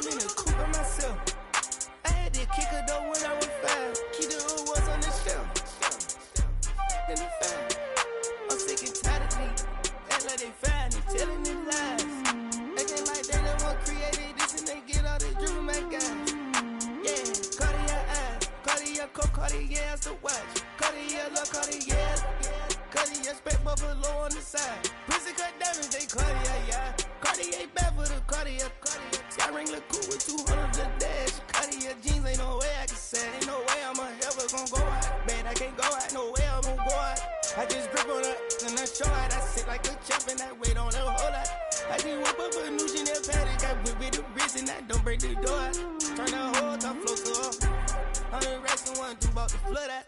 I'm in the coupe by myself. I had to kick her though when I was 5. Keep the old ones on the shelf. Then they found. I'm sick and tired of me. Act like they find it, telling them lies. Acting like they the one created this and they get all the dream my guys. Yeah, Cartier eyes, Cartier coat, Cartier as the watch. Cartier love, Cartier. Cartier spec buffalo on the side. Pussy cut diamonds, they Cartier, yeah. Cartier bad for the Cartier. Sky ring look cool with 200 the dash. Cartier jeans, ain't no way I can say. Ain't no way I'm ever gonna go out. Man, I can't go out, no way I'm gonna go out. I just grip on her and I show out. I sit like a champ and I wait on her whole lot. I just whip up a new Chanel paddock. I whip with the wrist and I don't break the door out. Turn the whole top floor to her. 100 racks and 1, 2 about to flood out.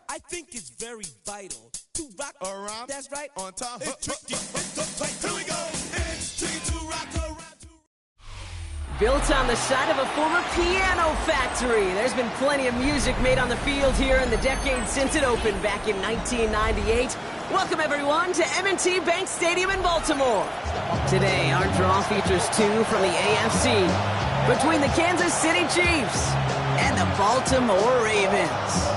I think it's very vital to rock around. That's right. On time. It's tricky. It's uptight. Here we go. It's tricky to rock around. Built on the side of a former piano factory, there's been plenty of music made on the field here in the decade since it opened back in 1998. Welcome, everyone, to M&T Bank Stadium in Baltimore. Today, our draw features 2 from the AFC between the Kansas City Chiefs and the Baltimore Ravens.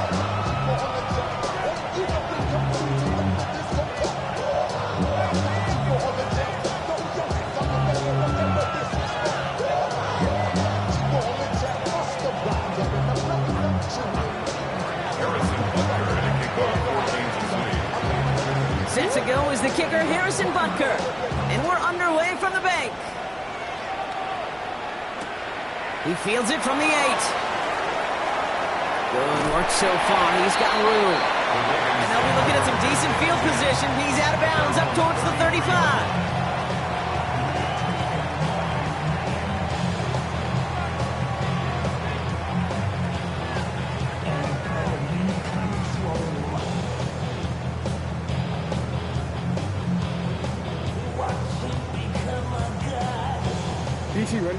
Set to go is the kicker, Harrison Butker. And we're underway from the bank. He fields it from the 8. Good work so far. He's got room. And they'll be looking at some decent field position. He's out of bounds up towards the 35.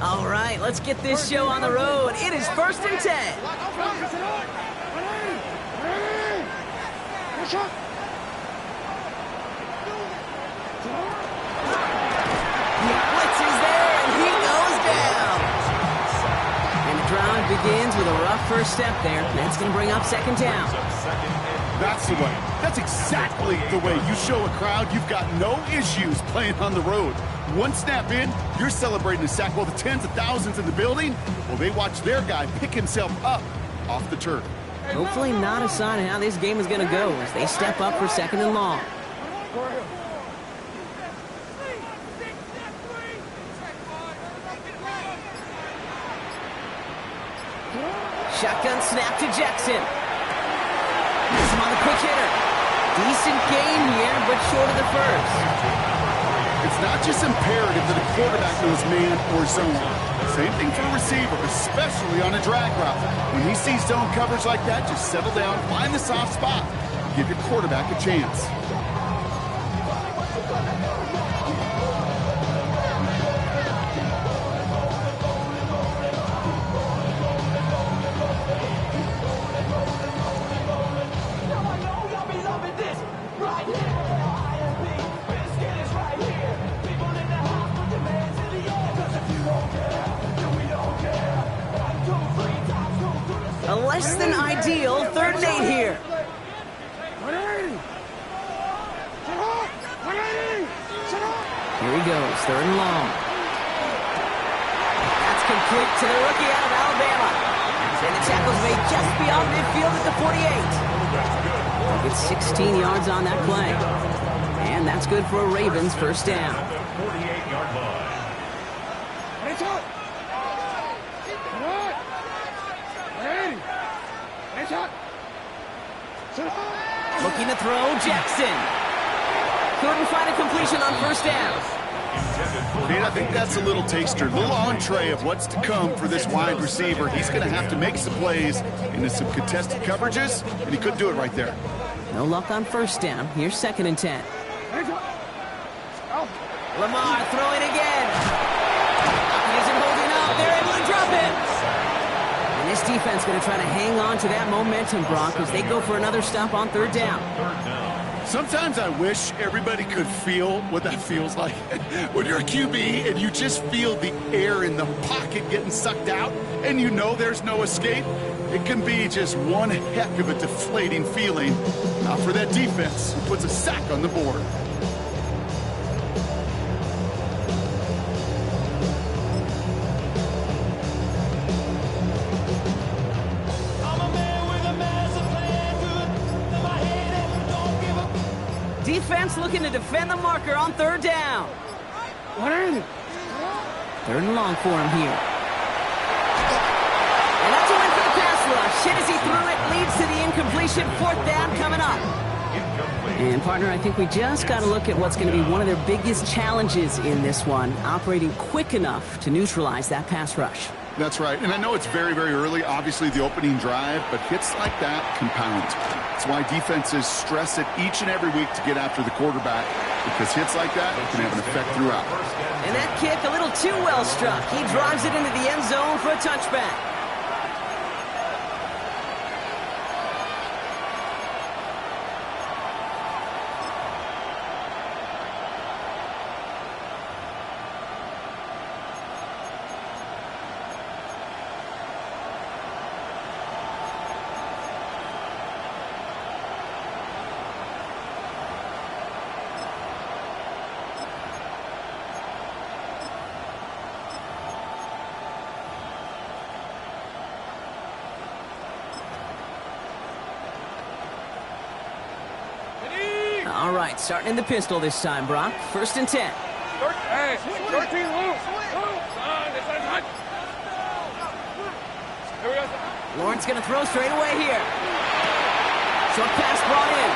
All right, let's get this show on the road. It is 1st and 10. He blitzes there, and he goes down. And the drive begins with a rough first step there. That's going to bring up 2nd down. That's the way. That's exactly the way you show a crowd you've got no issues playing on the road. One snap in, you're celebrating a sack while the tens of thousands in the building, well, they watch their guy pick himself up off the turf. Hopefully not a sign of how this game is going to go as they step up for 2nd and long. Shotgun snap to Jackson. He's on the quick hitter. Decent gain here, but short of the first. It's not just imperative that a quarterback knows man or zone. Same thing for a receiver, especially on a drag route. When he sees zone coverage like that, just settle down, find the soft spot, give your quarterback a chance. A less than ideal 3rd and 8 here. Here he goes, 3rd and long. That's complete to the rookie out of Alabama. And the tackle's made just beyond midfield at the 48. Gets 16 yards on that play. And that's good for a Ravens 1st down. 48-yard line. Looking to throw, Jackson. Couldn't find a completion on 1st down. And I think that's a little taster, a little entree of what's to come for this wide receiver. He's going to have to make some plays into some contested coverages, and he couldn't do it right there. No luck on first down. Here's 2nd and 10. Lamar throwing again. He isn't holding up. They're able to drop it. And this defense going to try to hang on to that momentum, Brock, as they go for another stop on 3rd down. Sometimes I wish everybody could feel what that feels like. When you're a QB and you just feel the air in the pocket getting sucked out and you know there's no escape, it can be just one heck of a deflating feeling. Not for that defense who puts a sack on the board. Defense looking to defend the marker on 3rd down. 3rd and long for him here. And that's a win for the pass rush. Hit as he threw it, leads to the incompletion. 4th down coming up. And partner, I think we just got to look at what's going to be one of their biggest challenges in this one, operating quick enough to neutralize that pass rush. That's right, and I know it's very, very early, obviously the opening drive, but hits like that compound. That's why defenses stress it each and every week to get after the quarterback, because hits like that can have an effect throughout. And that kick a little too well struck. He drives it into the end zone for a touchback. All right, starting in the pistol this time, Brock. 1st and 10. Hey, 13 loose. Lawrence going to throw straight away here. Short pass brought in.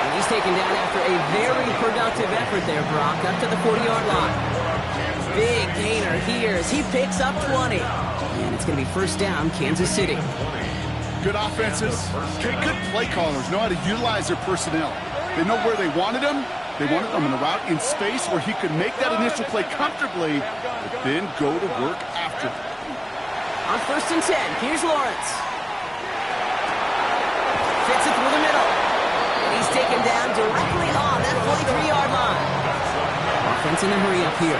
And he's taken down after a very productive effort there, Brock, up to the 40-yard line. Big gainer here as he picks up 20. And it's going to be 1st down, Kansas City. Good offenses, okay, good play callers know how to utilize their personnel. They know where they wanted him. They wanted him in a route in space where he could make that initial play comfortably, but then go to work after. On 1st and 10, here's Lawrence. Fits it through the middle. And he's taken down directly on that 43-yard line. Offense in a hurry up here.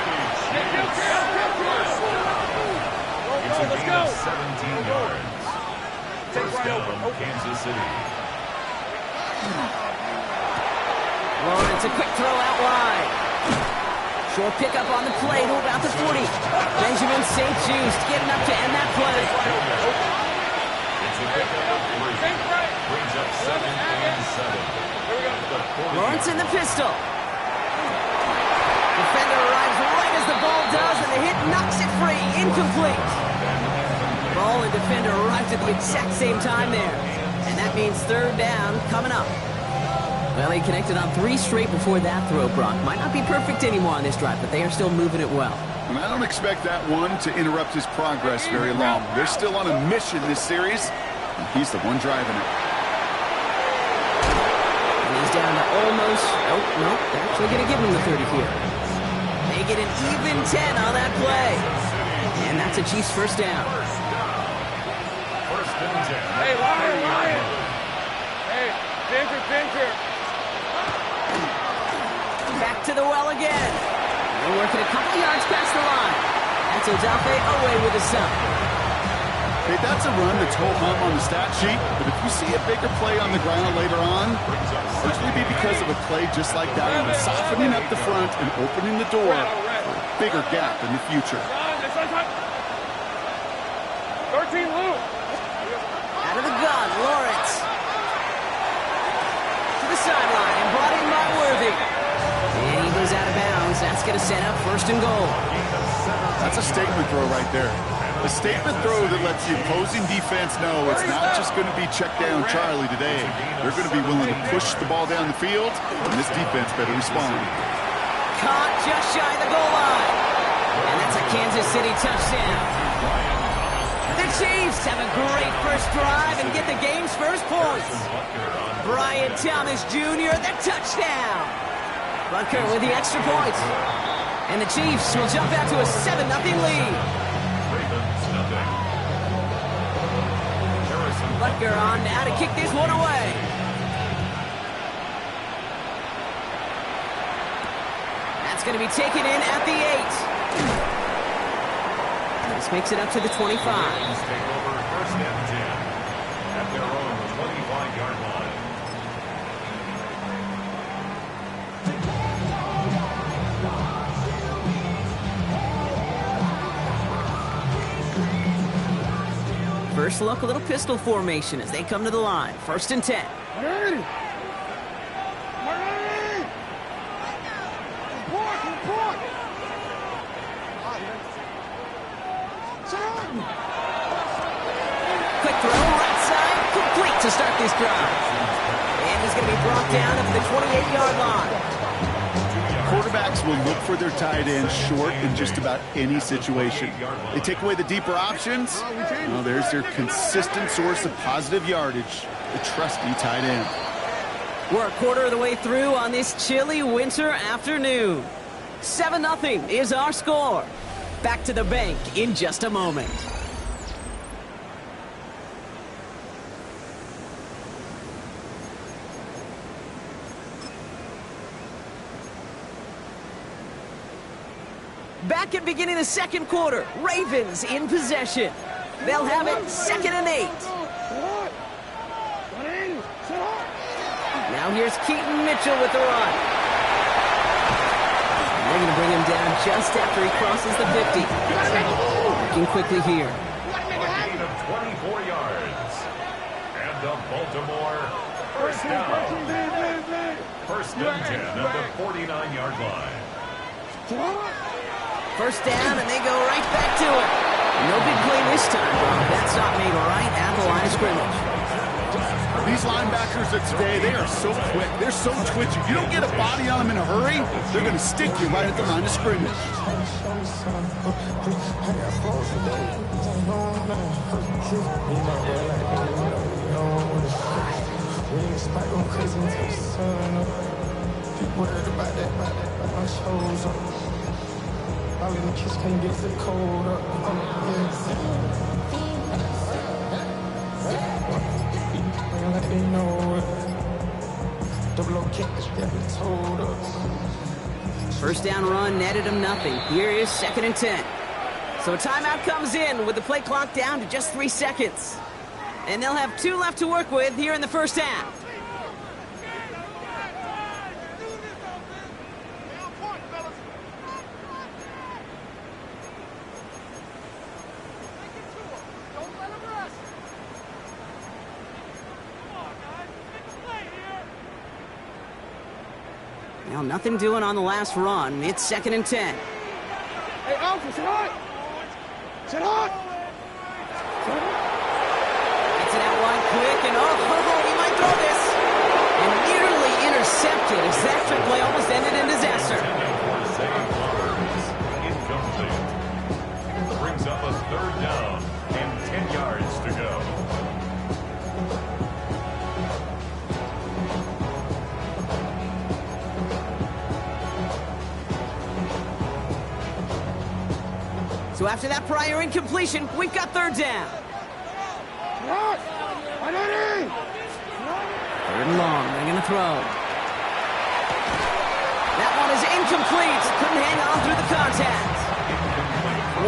Let's go. 17 yards. 1st down, Kansas City. Lawrence, a quick throw out wide. Short pickup on the play to about the 40. Benjamin St. Just getting up to end that play. Brings up 7th and 7. Lawrence in the pistol. Defender arrives right as the ball does, and the hit knocks it free. Incomplete. Ball and defender arrives at the exact same time there. And that means 3rd down coming up. Well, he connected on 3 straight before that throw, Brock. Might not be perfect anymore on this drive, but they are still moving it well. And I don't expect that one to interrupt his progress very long. They're still on a mission this series, and he's the one driving it. And he's down to almost... Oh, no, they're actually going to give him the 30 here. They get an even 10 on that play. And that's a Chiefs 1st down. 1st and 10. Hey, Lion. Hey, Ginger. Back to the well again. They're working a couple yards past the line. That's Odafe away with a stop. Hey, that's a run that's ho-hum on the stat sheet, but if you see a bigger play on the ground later on, it's going to be because of a play just like that one, softening up the front and opening the door for a bigger gap in the future. 13 loose. Out of the gun, Lawrence. To the sideline and brought in by Worthy. And he goes out of bounds. That's going to set up 1st and goal. That's a statement throw right there. A statement throw that lets the opposing defense know it's not just going to be check down Charlie today. They're going to be willing to push the ball down the field, and this defense better respond. Caught just shy of the goal line. And that's a Kansas City touchdown. The Chiefs have a great first drive and get the game's first points. Brian Thomas Jr., the touchdown. Butker with the extra point. And the Chiefs will jump out to a 7-0 lead. Ravens nothing. Butker on now to kick this one away. That's going to be taken in at the 8. This makes it up to the 25. Ravens take over first and 10 at their own 25-yard line. First look, a little pistol formation as they come to the line. First and 10. Quick throw, right side, complete to start this drive. And he's going to be brought down at the 28-yard line. Quarterbacks will look for their tight end short in just about any situation. They take away the deeper options. Well, there's their consistent source of positive yardage, the trusty tight end. We're a quarter of the way through on this chilly winter afternoon. 7-0 is our score. Back to the bank in just a moment. Back at beginning the second quarter, Ravens in possession. They'll have it 2nd and 8. Now here's Keaton Mitchell with the run. They're going to bring him down just after he crosses the 50. Working quickly here. A gain of 24 yards. And the Baltimore first down. First and 10 at the 49-yard line. First down, and they go right back to it. No big play this time, Rob. That stop made right at the line of scrimmage. These linebackers of today, they are so quick. They're so twitchy. You don't get a body on them in a hurry, they're going to stick you right at the line of scrimmage. All in the kiss can't get the cold up. Like they know it. Double O kick is definitely told up. First down run netted him nothing. Here is 2nd and 10. So a timeout comes in with the play clock down to just 3 seconds. And they'll have 2 left to work with here in the first half. Now nothing doing on the last run. It's 2nd and 10. Hey, Alpha, sit hot! Sit hot! Gets it out wide quick, and he might throw this. And nearly intercepted as that trick play almost ended in disaster. Incomplete. Brings up a 3rd down and 10 yards to go. So after that prior incompletion, we've got 3rd down. 3rd and long, they're going to throw. That one is incomplete. Couldn't hang on through the contact.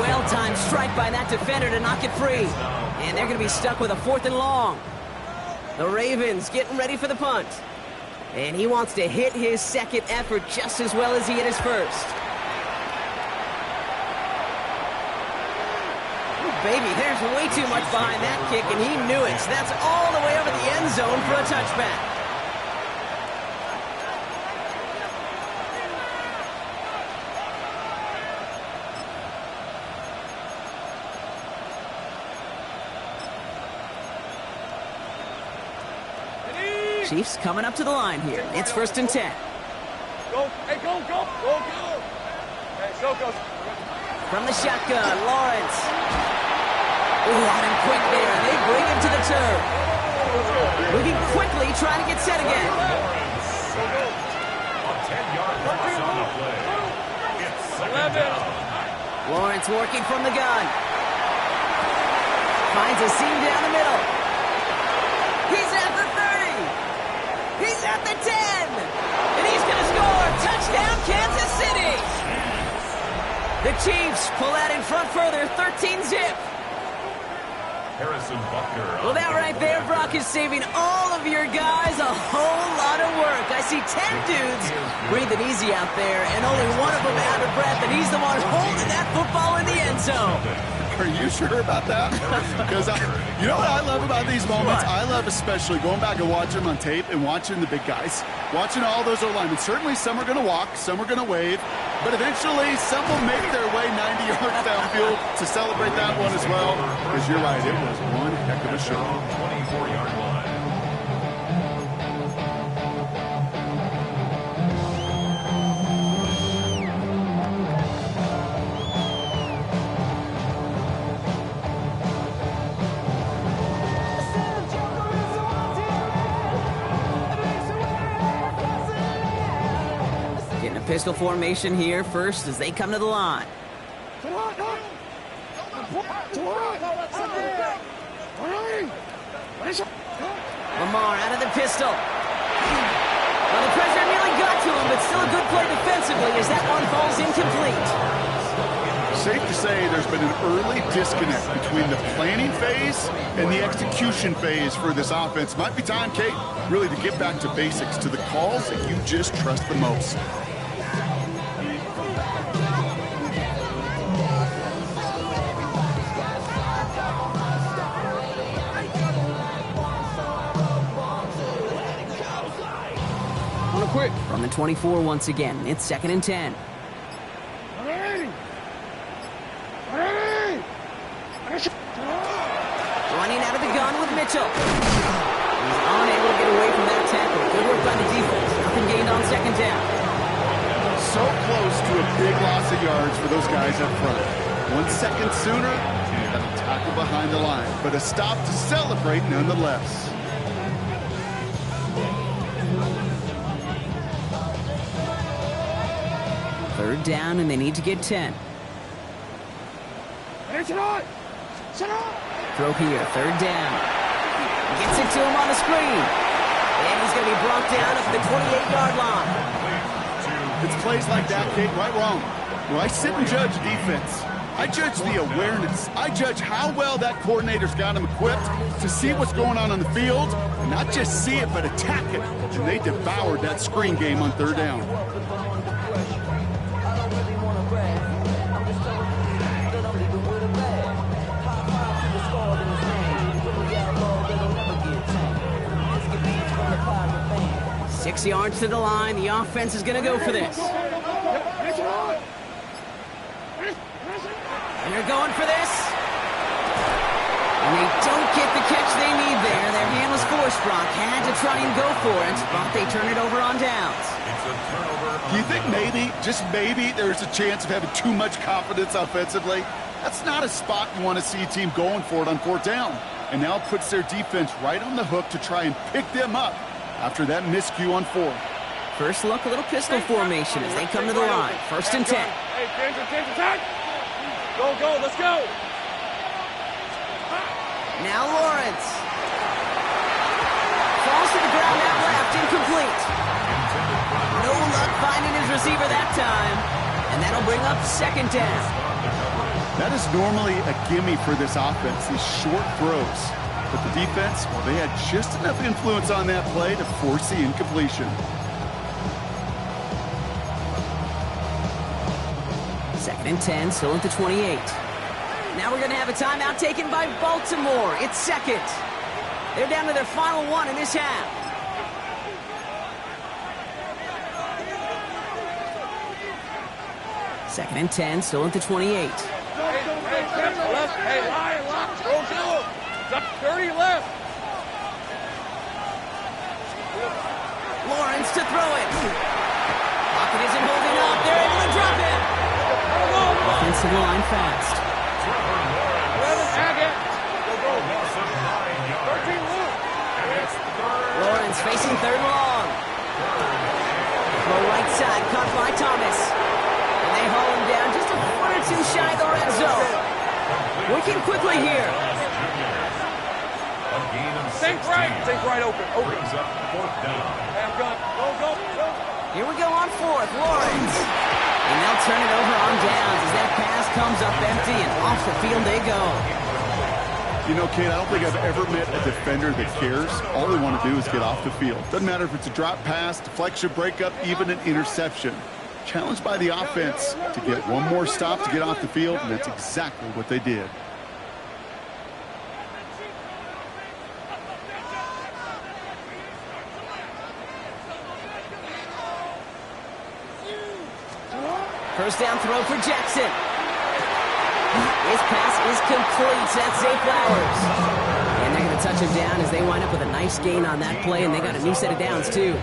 Well-timed strike by that defender to knock it free. And they're going to be stuck with a 4th and long. The Ravens getting ready for the punt. And he wants to hit his 2nd effort just as well as he hit his 1st. Baby, there's way too much behind that kick, and he knew it. So that's all the way over the end zone for a touchback. Chiefs coming up to the line here. It's 1st and 10. Go, hey, go! Hey, go! From the shotgun, Lawrence. Ooh, Got him quick there. They bring him to the turf. Moving quickly, trying to get set again. A 10-yard loss on the play. It's second down. Lawrence working from the gun. Finds a seam down the middle. He's at the 30. He's at the 10. And he's going to score. Touchdown, Kansas City. The Chiefs pull out in front further, 13-zip. Harrison Buckner. Well, that right there, Brock, is saving all of your guys a whole lot of work. I see 10 dudes breathing easy out there, and only one of them out of breath, and he's the one holding that football in the end zone. Are you sure about that? Because you know what I love about these moments? I love especially going back and watching them on tape and watching the big guys. Watching all those O-linemen. Certainly some are going to walk, some are going to wave, but eventually some will make their way 90 yards downfield to celebrate that one as well. Because you're right, it was one heck of a show. 24-yard line. Getting a pistol formation here first as they come to the line. Lamar out of the pistol. Well, the pressure nearly got to him, but still a good play defensively as that one falls incomplete. Safe to say there's been an early disconnect between the planning phase and the execution phase for this offense. Might be time, Kate, really to get back to basics, to the calls that you just trust the most. From the 24 once again, it's 2nd and 10. Running out of the gun with Mitchell. He's unable to get away from that tackle. Good work by the defense. Nothing gained on 2nd down. So close to a big loss of yards for those guys up front. 1 second sooner, and a tackle behind the line. But a stop to celebrate nonetheless. Third down, and they need to get 10. Throw here, 3rd down. Gets it to him on the screen. And he's going to be brought down at the 28-yard line. It's plays like that, Kate, right wrong. Well, I sit and judge defense. I judge the awareness. I judge how well that coordinator's got him equipped to see what's going on the field, and not just see it, but attack it. And they devoured that screen game on 3rd down. Six yards to the line. The offense is going to go for this. And they're going for this. And they don't get the catch they need there. Their hand was forced, Brock. Had to try and go for it, but they turn it over on downs. Do you think maybe, just maybe, there's a chance of having too much confidence offensively? That's not a spot you want to see a team going for it on 4th down. And now it puts their defense right on the hook to try and pick them up after that miscue on 4. First look, a little pistol formation as they come to the line. 1st and 10. Hey, attention. Go, let's go. Now Lawrence. Falls to the ground out left, incomplete. No luck finding his receiver that time. And that'll bring up 2nd down. That is normally a gimme for this offense, these short throws. But the defense, well, they had just enough influence on that play to force the incompletion. 2nd and 10, still at the 28. Now we're going to have a timeout taken by Baltimore. It's 2nd. They're down to their final one in this half. Second and 10, still at the 28. Hey, line, go. 30 left. Lawrence to throw it. Pocket isn't holding up. They're able to drop it. Offensive line fast. working quickly here. A gain of 16. Think right, open. Brings up fourth down. Hey, I'm gone. Go. Here we go on fourth, Lawrence. And they'll turn it over on downs as that pass comes up empty and off the field they go. You know, Kate, I don't think I've ever met a defender that cares. All they want to do is get off the field. Doesn't matter if it's a drop pass, deflection, breakup, even an interception. Challenged by the offense to get one more stop to get off the field, and that's exactly what they did. First down throw for Jackson. His pass is complete. That's Zay Flowers. And they're going to touch him down as they wind up with a nice gain on that play, and they got a new set of downs, too.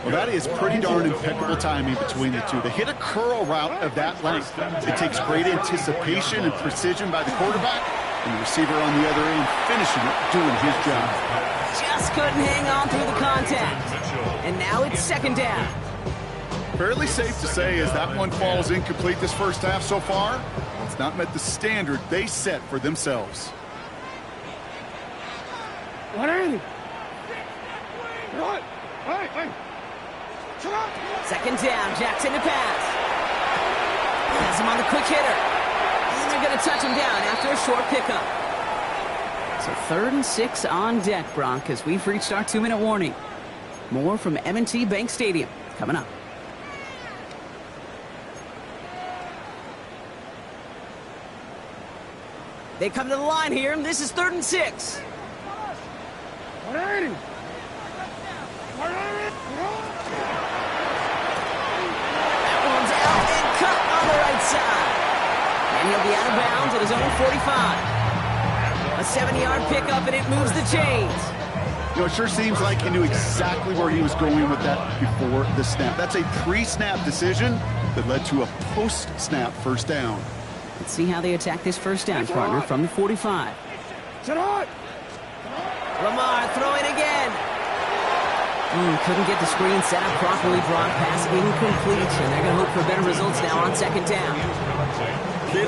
Well, that is pretty darn impeccable timing between the two. They hit a curl route of that length. It takes great anticipation and precision by the quarterback, and the receiver on the other end finishing it, doing his job. Just couldn't hang on through the contact. And now it's second down. Fairly safe to say as that one falls incomplete this first half so far, it's not met the standard they set for themselves. What are you? What? Hey. Second down, Jackson to pass. Has him on the quick hitter. And they're going to touch him down after a short pickup. So 3rd and 6 on deck, Brock, as we've reached our 2-minute warning. More from M&T Bank Stadium coming up. They come to the line here, and this is 3rd and 6. What are you? That one's out and cut on the right side. And he'll be out of bounds at his own 45. A 7-yard pickup, and it moves the chains. You know, it sure seems like he knew exactly where he was going with that before the snap. That's a pre-snap decision that led to a post-snap first down. Let's see how they attack this first down, partner, from the 45. Lamar throwing again. Couldn't get the screen set up properly. Broad pass incomplete, and they're going to hope for better results now on second down. Kid,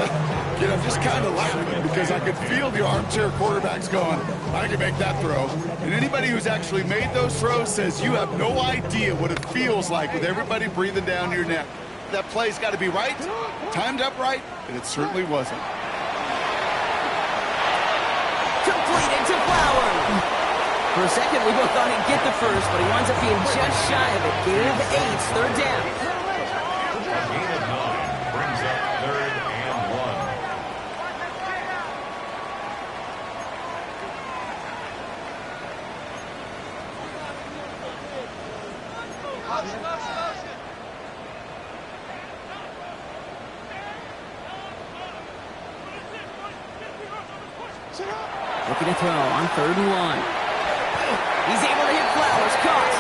I'm just kind of laughing because I could feel the armchair quarterbacks going, I can make that throw. And anybody who's actually made those throws says you have no idea what it feels like with everybody breathing down your neck. That play's got to be right, timed up right, and it certainly wasn't. Completed to Flowers. For a second, we both thought he'd get the first, but he winds up being just shy of it. Gain of 8, third down. A gain of 9 brings up 3rd and 1. Looking to throw on 3rd and 1. He's able to hit Flowers, caught.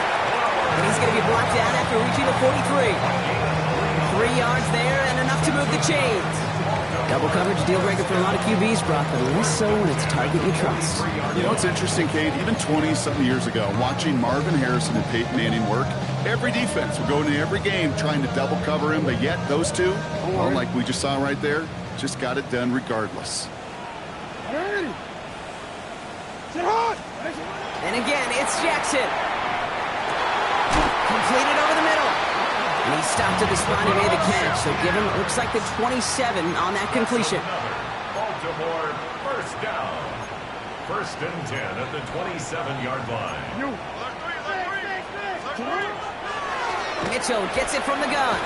And he's going to be blocked down after reaching the 43. 3 yards there and enough to move the chains. Double coverage deal breaker for a lot of QBs, Brock, but less so when it's a target you trust. You know, it's interesting, Kate, even 20-something years ago, watching Marvin Harrison and Peyton Manning work, every defense would go into every game trying to double cover him, but yet those two, well, like we just saw right there, just got it done regardless. And again, it's Jackson. Completed over the middle. And he stopped at the spot and made the catch. So give him, it looks like the 27 on that completion. Baltimore first down. 1st and 10 at the 27-yard line. Mitchell gets it from the gun.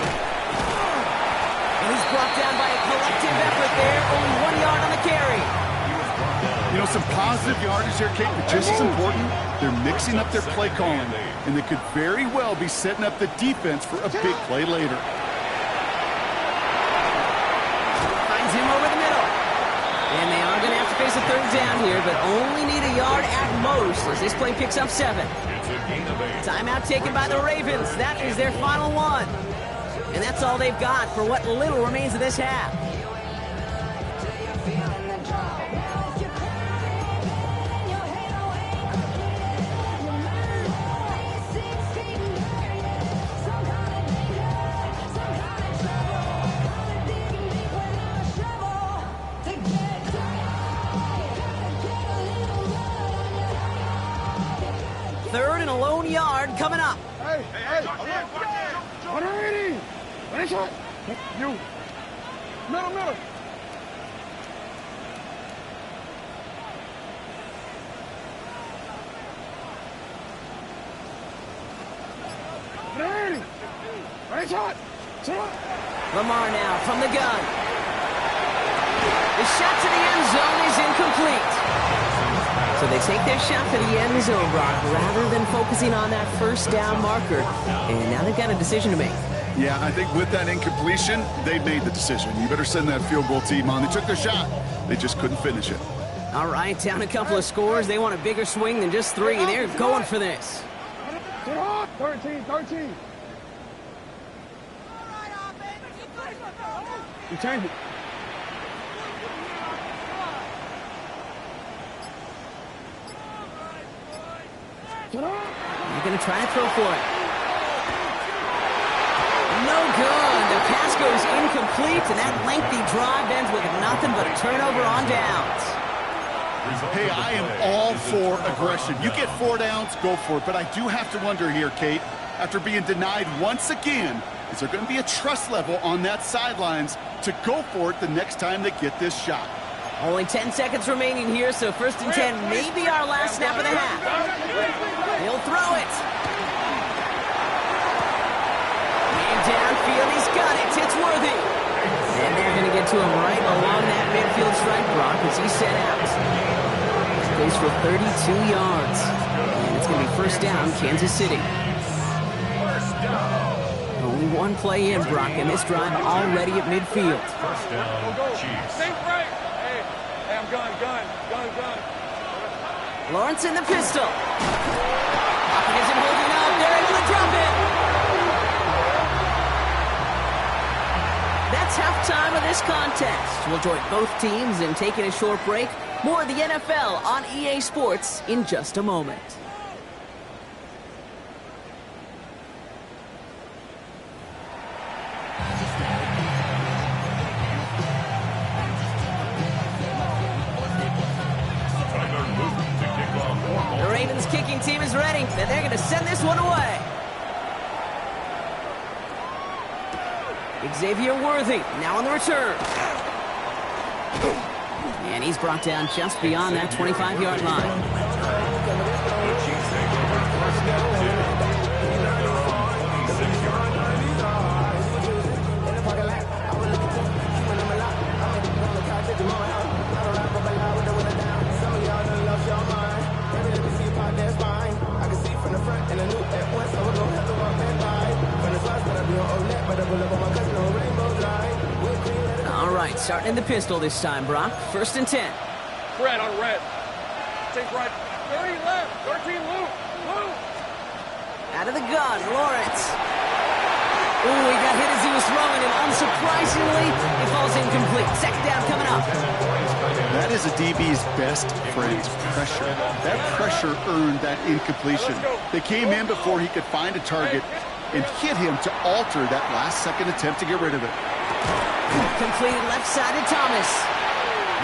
And he's brought down by a collective effort there. Only 1 yard on the carry. You know, some positive yardage here, Kate, but just as important, they're mixing up their play calling, and they could very well be setting up the defense for a big play later. Finds him over the middle. And they are going to have to face a 3rd down here, but only need a yard at most as this play picks up 7. Timeout taken by the Ravens. That is their final one. And that's all they've got for what little remains of this half. and a lone yard coming up. Hey, hey. 180. Finish it. You. Middle. Finish it. Lamar now from the gun. The shot to the end zone is incomplete. So they take their shot for the end zone, Brock, rather than focusing on that first down marker. And now they've got a decision to make. Yeah, I think with that incompletion, they made the decision. You better send that field goal team on. They took their shot. They just couldn't finish it. All right, down a couple of scores. They want a bigger swing than just 3. They're going for this. 13. You change it. You're going to try to throw for it. No good. The pass goes incomplete, and that lengthy drive ends with nothing but a turnover on downs. Hey, I am all for aggression. You get 4 downs, go for it. But I do have to wonder here, Kate, after being denied once again, is there going to be a trust level on that sidelines to go for it the next time they get this shot? Only 10 seconds remaining here, so 1st and 10 may be our last snap of the half. He'll throw it. And downfield, he's got it. It's Worthy. And they're going to get to him right along that midfield strike, Brock, as he set out. Goes for 32 yards. And it's going to be 1st down, Kansas City. Only one play in, Brock, and this drive already at midfield. 1st down, Chiefs. Hey, I'm gun. Lawrence in the pistol. Pocket isn't holding up. They're able to drop it. That's halftime of this contest. We'll join both teams in taking a short break. More of the NFL on EA Sports in just a moment. The Ravens kicking team is ready, and they're going to send this one away. Xavier Worthy now on the return. And he's brought down just beyond that 25-yard line. All right, starting in the pistol this time, Brock. 1st and 10. Red on red. Take right. 30 left. 13 loop. Out of the gun, Lawrence. Ooh, he got hit as he was throwing, and unsurprisingly, it falls incomplete. 2nd down coming up. That is a DB's best friend, pressure. That pressure earned that incompletion. They came in before he could find a target and hit him to alter that last-second attempt to get rid of it. Completed left side to Thomas.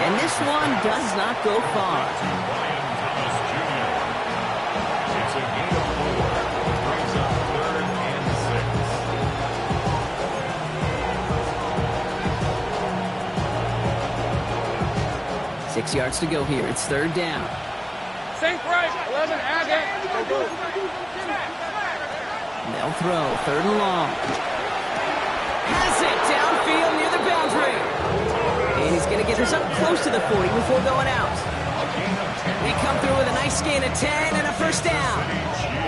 And this one does not go far. It's a gain of 4. Brings up 3rd and 6. 6 yards to go here. It's 3rd down. Sink right. 11, add that. They'll throw. 3rd and long. Has it downfield near the boundary. And he's going to get this up close to the 40 before going out. They come through with a nice gain of 10 and a 1st down.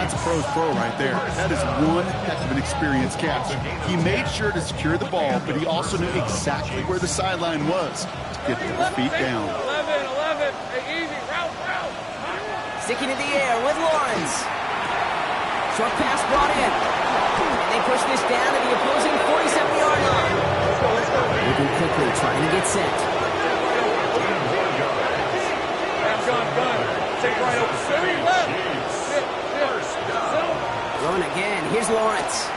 That's a pro's pro right there. That is one heck of an experienced catch. He made sure to secure the ball, but he also knew exactly where the sideline was to get those feet down. 11. Hey, easy. Route. Sticking in the air with Lawrence. Short pass brought in. And they push this down to the opposing 47-yard line. Moving quickly, trying to get set. Gun. Take right over. 30 left. Throwing again. Here's Lawrence.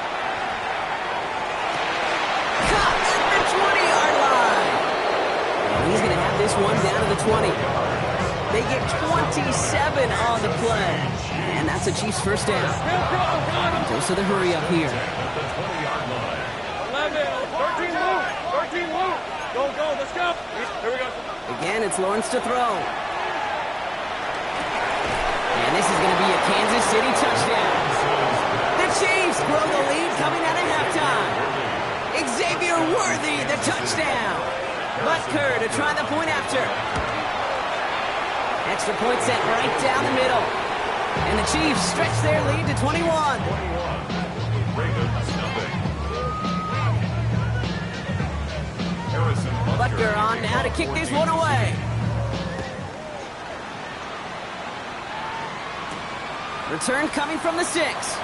Caught at the 20-yard line. And he's going to have this one down to the 20. They get 27 on the play. And that's a Chiefs first down. Dose of the hurry up here. 11, 13 move, 13 move. Go, let's go. Here we go. Again, it's Lawrence to throw. And this is going to be a Kansas City touchdown. The Chiefs grow the lead coming out of halftime. Xavier Worthy, the touchdown. Butker to try the point after. Extra point set right down the middle. And the Chiefs stretch their lead to 21. Butker on now to kick this one away. Return coming from the 6.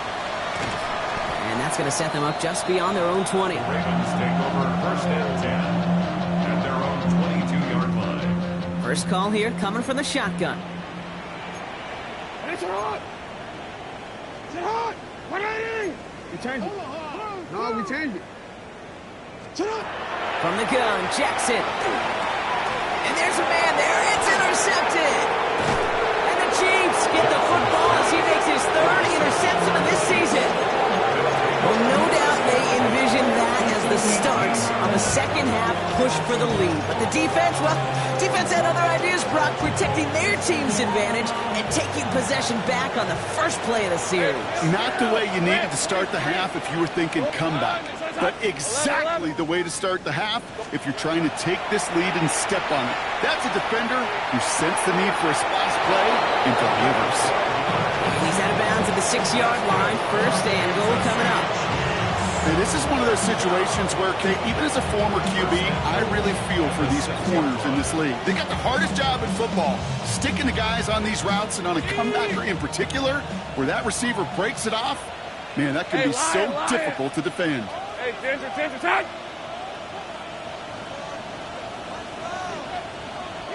And that's going to set them up just beyond their own 20. Ravens take over first and 10 at their own 22-yard line. First call here coming from the shotgun. It's hot! It's hot! 180! We changed it. No, we changed it. From the gun, Jackson. And there's a man there. It's intercepted. And the Chiefs get the football as he makes his 3rd interception of this season. Well, no doubt they envision that as the start of a second half push for the lead. But the defense, well, defense had other ideas, Brock, protecting their team's advantage and taking possession back on the first play of the series. Not the way you needed to start the half if you were thinking comeback, but exactly the way to start the half if you're trying to take this lead and step on it. That's a defender who sensed the need for a splash play and delivers. And he's out of bounds at the 6-yard line. First and goal coming up. And this is one of those situations where, Kate, even as a former QB, I really feel for these corners in this league. They got the hardest job in football, sticking the guys on these routes and on a comebacker in particular, where that receiver breaks it off. Man, that can be so difficult to defend. Hey, Ginger, tight.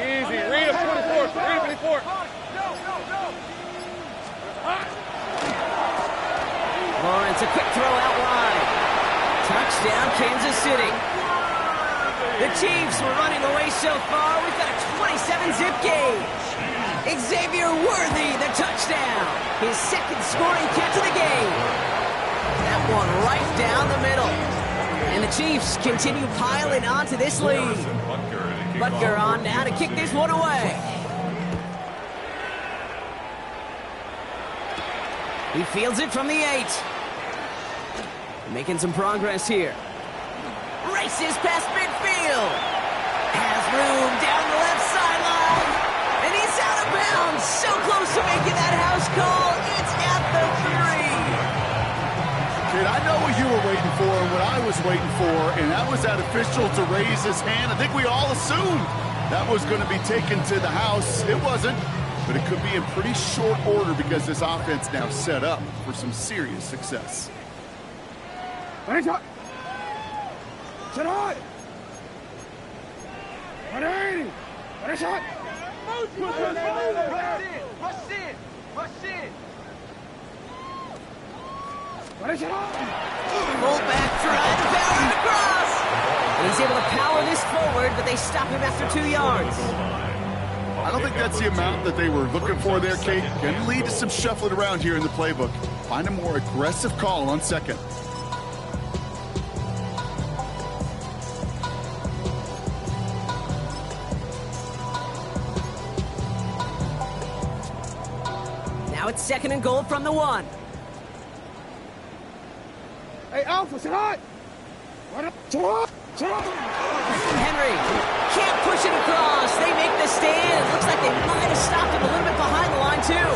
Easy, read up 24, Lawrence, a quick throw out wide. Touchdown, Kansas City. The Chiefs were running away so far, we've got a 27-zip game. Xavier Worthy, the touchdown. His 2nd scoring catch of the game. That one right down the middle. And the Chiefs continue piling onto this lead. Butker on now to kick this one away. He fields it from the 8. Making some progress here. Races past midfield. Has room down the left sideline. And he's out of bounds. So close to making that house call. It's at the 3. Kid, I know what you were waiting for and what I was waiting for, and that was that official to raise his hand. I think we all assumed that was going to be taken to the house. It wasn't, but it could be in pretty short order because this offense now set up for some serious success. Sit hot! 180! Rush in! Fullback trying to power it across. And he's able to power this forward, but they stop him after 2 yards. I don't think that's the amount that they were looking for there, Kate. Can lead to some shuffling around here in the playbook. Find a more aggressive call on 2nd. Now it's 2nd and goal from the 1. Hey, Alpha, sit hot! Henry can't push it across. They make the stand. It looks like they might have stopped him a little bit behind the line, too.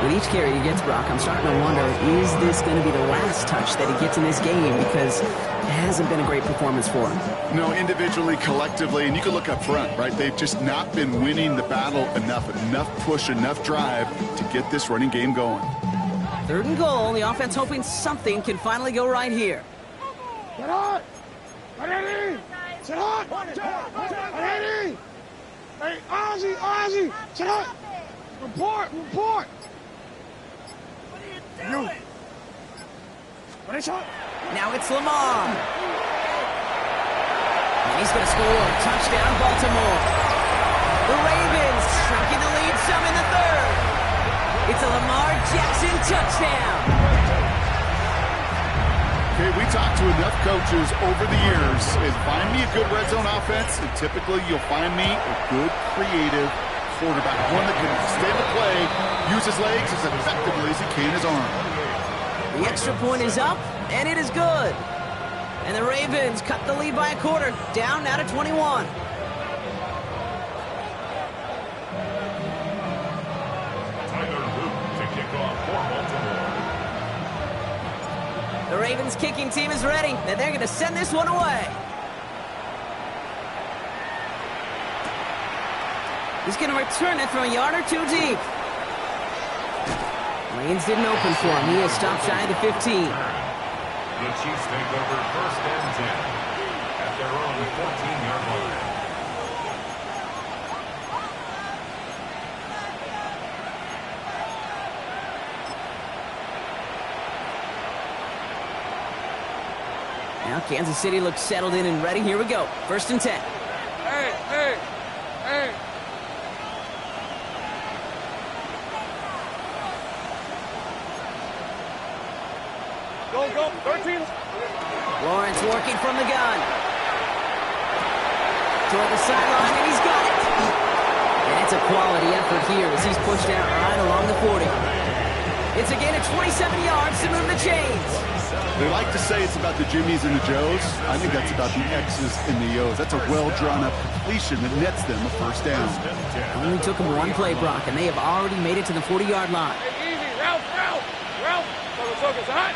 With each carry he gets, Brock, I'm starting to wonder, is this going to be the last touch that he gets in this game? Because it hasn't been a great performance for him. No, individually, collectively, and you can look up front, right? They've just not been winning the battle enough push, enough drive to get this running game going. 3rd and goal. The offense hoping something can finally go right here. Get on! 180! Sit hot! 180! Hey, Ozzy! Sit hot! Report! What are you doing? Now it's Lamar. And he's going to score. Touchdown, Baltimore. The Ravens It's a Lamar Jackson touchdown. Okay, we talked to enough coaches over the years, and find me a good red zone offense, and typically you'll find me a good, creative quarterback, one that can stand the play, use his legs as effectively as he can his arm. The extra point is up, and it is good. And the Ravens cut the lead by a quarter, down now to 21. The Ravens kicking team is ready, and they're going to send this one away. He's going to return it from a yard or two deep. Lanes didn't open for him. He has stopped shy of the 15. The Chiefs take over 1st and 10 at their own 14-yard line. Now Kansas City looks settled in and ready. Here we go. 1st and 10. Hey. Go. 13. Lawrence working from the gun. Toward the sideline, and he's got it. And it's a quality effort here as he's pushed out right along the 40. It's a gain of 27 yards to move the chains. They like to say it's about the Jimmies and the Joes. I think that's about the X's and the O's. That's a well-drawn-up completion that nets them a 1st down. Only took them one play, Brock, and they have already made it to the 40-yard line. Hey, easy. Ralph. Focus. Hot.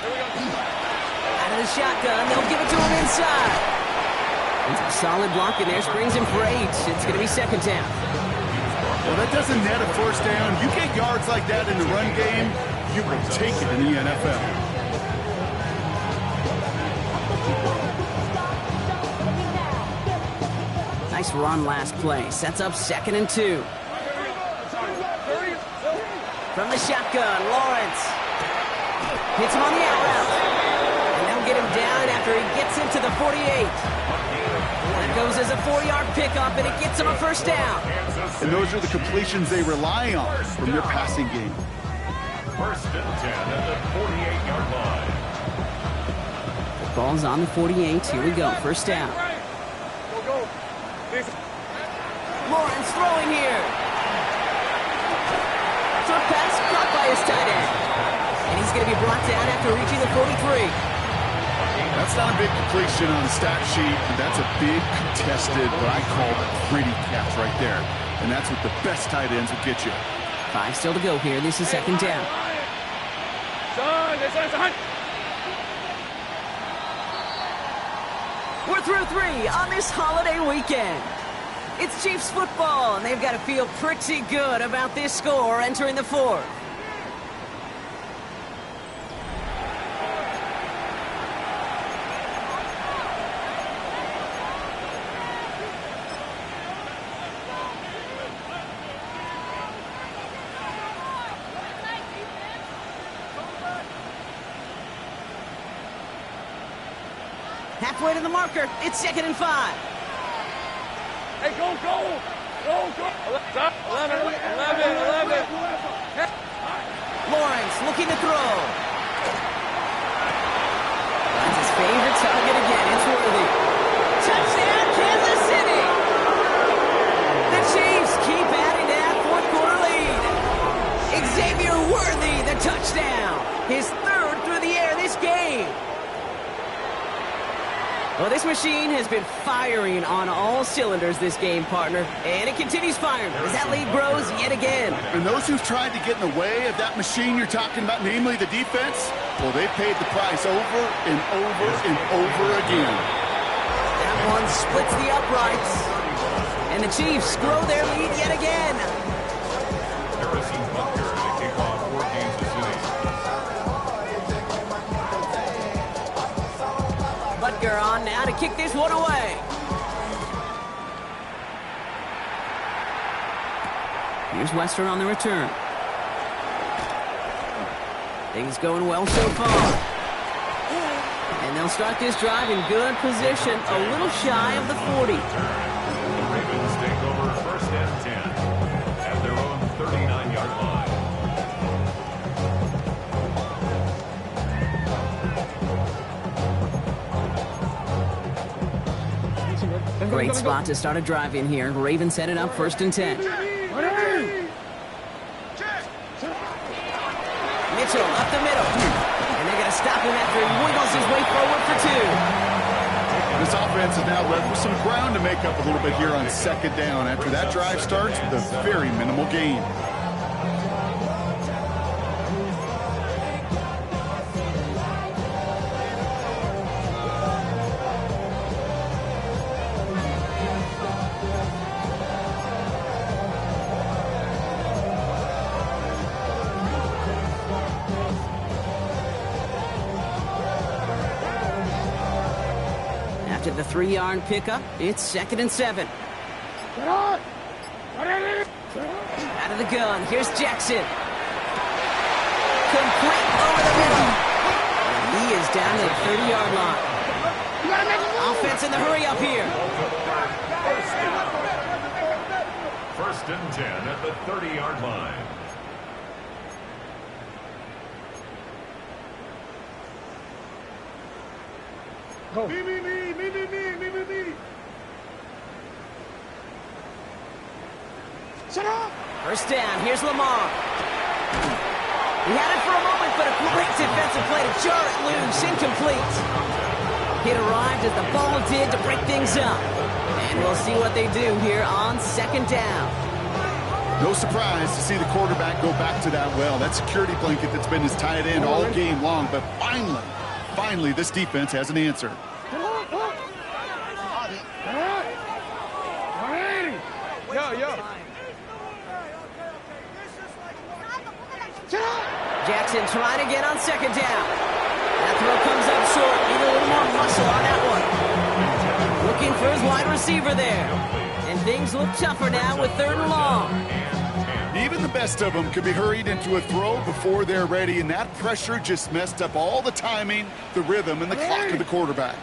Here we go. Out of the shotgun, they'll give it to him inside. It's a solid block in there, springs him for 8. It's going to be 2nd down. Well, that doesn't net a 1st down. You get yards like that in the run game, you will take it in the NFL. Nice run last play. Sets up 2nd and 2. From the shotgun, Lawrence. Hits him on the out route. And they'll get him down after he gets into the 48. That goes as a 4-yard pickup, and it gets him a 1st down. And those are the completions they rely on from their passing game. 1st and 10 at the 48-yard line. The ball's on the 48. Here we go. 1st down. Go. Lawrence throwing here. Short pass caught by his tight end. And he's going to be brought down after reaching the 43. That's not a big completion on the stat sheet, but that's a big contested, what I call pretty catch right there. And that's what the best tight ends will get you. 5 still to go here. This is 2nd down. We're through 3 on this holiday weekend. It's Chiefs football, and they've got to feel pretty good about this score entering the 4th. Halfway to the marker. It's 2nd and 5. Hey, go. 11. Lawrence looking to throw. That's his favorite target again. It's Worthy. Touchdown, Kansas City! The Chiefs keep adding to that 4th quarter lead. Xavier Worthy, the touchdown. His 3rd through the air this game. Well, this machine has been firing on all cylinders this game, partner. And it continues firing as that lead grows yet again. And those who've tried to get in the way of that machine you're talking about, namely the defense, well, they've paid the price over and over and over again. That one splits the uprights. And the Chiefs grow their lead yet again. Harrison Butker to kick off for Kansas City. Butker on now to kick this one away. Here's Western on the return. Things going well so far. And they'll start this drive in good position, a little shy of the 40. The Ravens take over 1st and 10 at Great spot to start a drive in here. Ravens set it up 1st and 10. Mitchell up the middle. And they're going to stop him after he wiggles his way forward for 2. This offense is now left with some ground to make up a little bit here on 2nd down. After that drive starts with a very minimal gain. After the 3-yard pickup, it's 2nd and 7. Out of the gun, here's Jackson. Complete over the middle. And he is down to the 30-yard line. Offense in the hurry up here. 1st and 10 at the 30-yard line. Go. Me. Shut up! 1st down, here's Lamar. He had it for a moment, but a great defensive play to jar it loose, incomplete. It arrived as the ball did to break things up. And we'll see what they do here on 2nd down. No surprise to see the quarterback go back to that well. That security blanket that's been his tight end all game long, but finally this defense has an answer. Yo. Jackson trying again on 2nd down. That throw comes up short. Need a little more muscle on that one. Looking for his wide receiver there. And things look tougher now with 3rd and long. Even the best of them could be hurried into a throw before they're ready, and that pressure just messed up all the timing, the rhythm, and the clock of the quarterback.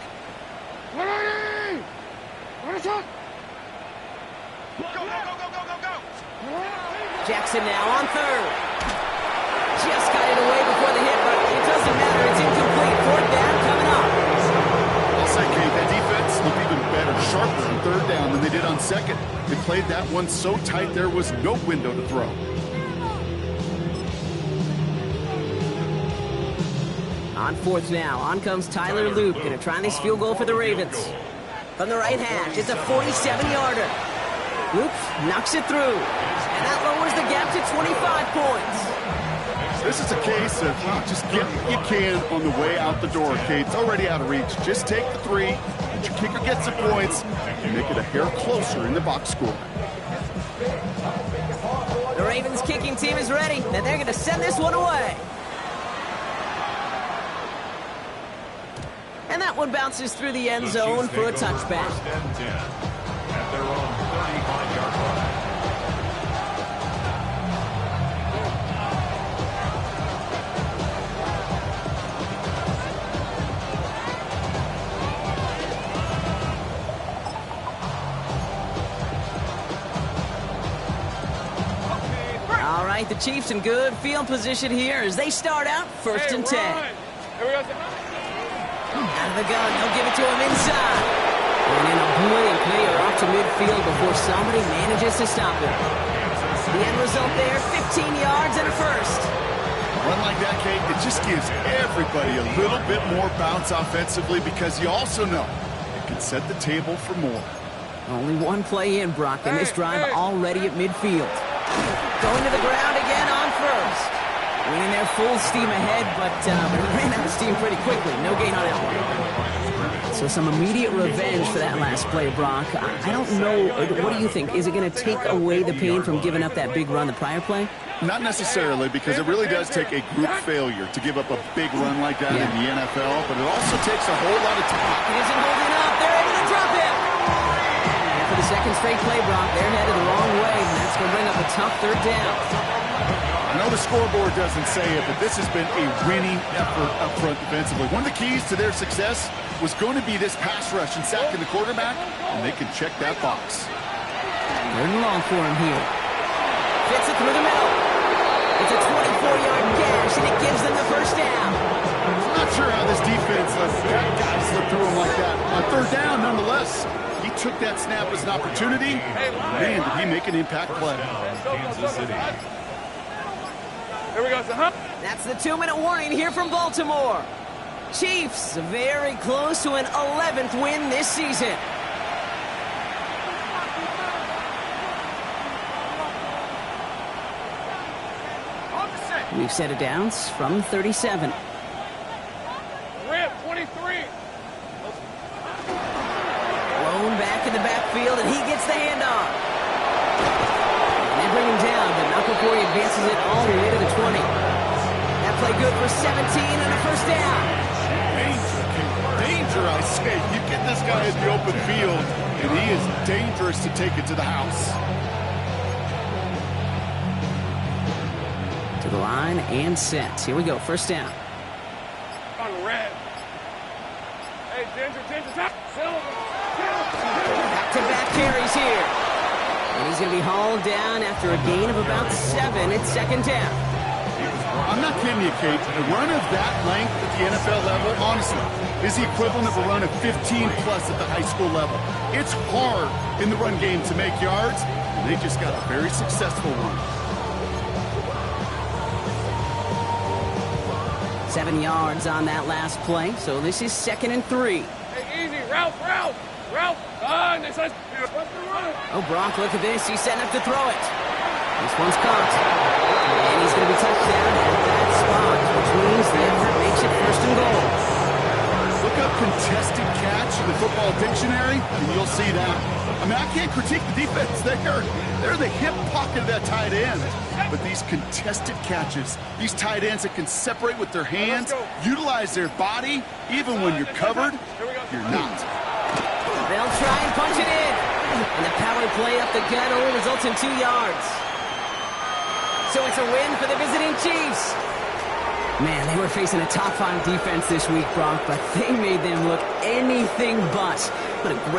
Jackson now on 3rd. Just got it away before the hit, but it doesn't matter. It's incomplete. 4th down coming up. I'll say, Kate, that defense looked even better, sharper on 3rd down than they did on 2nd. They played that one so tight there was no window to throw. On 4th now, on comes Tyler Loop. Going to try this field goal for the Ravens. From the right hash, it's a 47-yarder. Loop knocks it through. And that lowers the gap to 25 points. This is a case of just get what you can on the way out the door, Kate. It's already out of reach. Just take the 3, let your kicker get some points, and make it a hair closer in the box score. The Ravens kicking team is ready, and they're going to send this one away. And that one bounces through the end zone for a touchback. 1st and 10 at their own 35-yard line. All right, the Chiefs in good field position here as they start out 1st and 10. Out of the gun, they'll give it to him inside. And in a brilliant play off to midfield before somebody manages to stop him. The end result there, 15 yards and a 1st. Run like that, Kate, it just gives everybody a little bit more bounce offensively because you also know it can set the table for more. Only one play in, Brock, and this drive already at midfield. Going to the ground again on 1st. Winning there full steam ahead, but ran out of steam pretty quickly. No gain on that one. So some immediate revenge for that last play, Brock. I don't know. What do you think? Is it going to take away the pain from giving up that big run the prior play? Not necessarily, because it really does take a group failure to give up a big run like that in the NFL, but it also takes a whole lot of time. It isn't holding up. They're able to drop it. And for the 2nd straight play, Brock, they're headed the wrong way, and that's going to bring up a tough 3rd down. I know the scoreboard doesn't say it, but this has been a winning effort up front defensively. One of the keys to their success was going to be this pass rush and sacking the quarterback, and they can check that box. 3rd and long for him here. Fits it through the middle. It's a 24-yard gash, and it gives them the 1st down. I'm not sure how this defense lets that guy slip through him like that. On 3rd down, nonetheless, he took that snap as an opportunity. Man, did he make an impact play. Kansas City. Here we go, son. That's the 2-minute warning here from Baltimore. Chiefs very close to an 11th win this season. We've set it downs from 37. Rip, 23. Blown back in the backfield, and he gets the handoff. And they bring him down, but not before he advances it all the way to the 20. That play good for 17 and a first down. Danger, I say. You get this guy in the open field, and he is dangerous to take it to the house. To the line and set. Here we go, first down. On red. Hey, Ginger, Silver. Back-to-back carries here. And he's going to be hauled down after a gain of about 7 at second down. I'm not kidding you, Kate. A run of that length at the NFL level, honestly, is the equivalent of a run of 15-plus at the high school level. It's hard in the run game to make yards, and they just got a very successful one. 7 yards on that last play, so this is 2nd and 3. Hey, easy. Ralph. Oh, Brock, look at this. He's setting up to throw it. This one's caught. And he's going to be touched down at that spot, which means the effort makes it 1st and goal. Look up contested catch in the football dictionary, and you'll see that. I mean, I can't critique the defense. They're the hip pocket of that tight end. But these contested catches, these tight ends that can separate with their hands, utilize their body, even when you're covered, you're not. They'll try and punch it in. And the power play up the gut only results in 2 yards. So it's a win for the visiting Chiefs. Man, they were facing a top 5 defense this week, Brock, but they made them look anything but. What a great